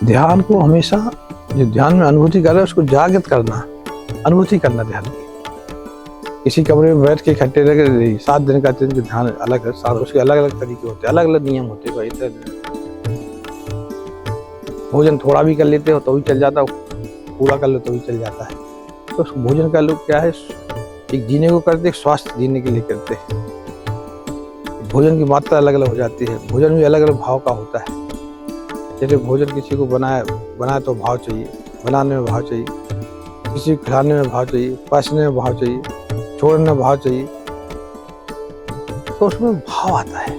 ध्यान को हमेशा जो ध्यान में अनुभूति कर रहा है उसको जागृत करना, अनुभूति करना ध्यान की। किसी कमरे में बैठ के इकट्ठे रह के 7 दिन का ध्यान अलग है, उसके अलग अलग तरीके होते हैं, अलग अलग नियम होते हैं। भाई भोजन थोड़ा भी कर लेते हो तो भी चल जाता, पूरा कर लो तो भी चल जाता है। तो भोजन का लोग क्या है, एक जीने को करते, एक स्वास्थ्य जीने के लिए करते हैं। भोजन की मात्रा अलग अलग हो जाती है, भोजन भी अलग अलग भाव का होता है। जैसे भोजन किसी को बनाए तो भाव चाहिए, बनाने में भाव चाहिए, किसी को खिलाने में भाव चाहिए, पचने में भाव चाहिए, छोड़ने में भाव चाहिए, तो उसमें भाव आता है।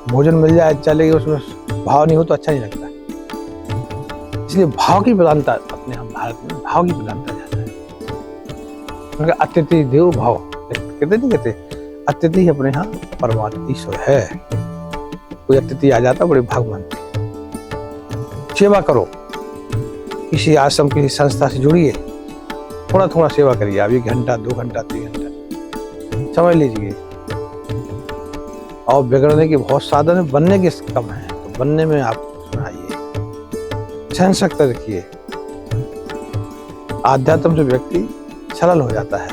भोजन मिल जाए अच्छा लगे, उसमें भाव नहीं हो तो अच्छा नहीं लगता। इसलिए भाव की प्रधानता अपने हम भारत में भाव की प्रधानता ज्यादा है। अतिथि देव भाव कहते नहीं कहते, अतिथि अपने यहाँ परमात्मा ईश्वर है। कोई अतिथि आ जाता बड़े भाग मानते। सेवा करो, किसी आश्रम किसी संस्था से जुड़िए, थोड़ा थोड़ा सेवा करिए। आप 1 घंटा 2 घंटा 3 घंटा समझ लीजिए। और बिगड़ने के बहुत साधन है, बनने के कम है, तो बनने में आप सुनाइए, सहन शक्ति रखिए। आध्यात्म से व्यक्ति सरल हो जाता है।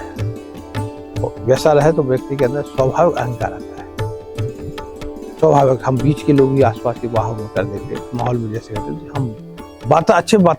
वैसा रहे तो व्यक्ति के अंदर स्वाभाविक अहंकार आता है। स्वाभाविक हम बीच के लोग भी आसपास के बाहर में कर देते, माहौल में जैसे करते, हम बातें अच्छे बातें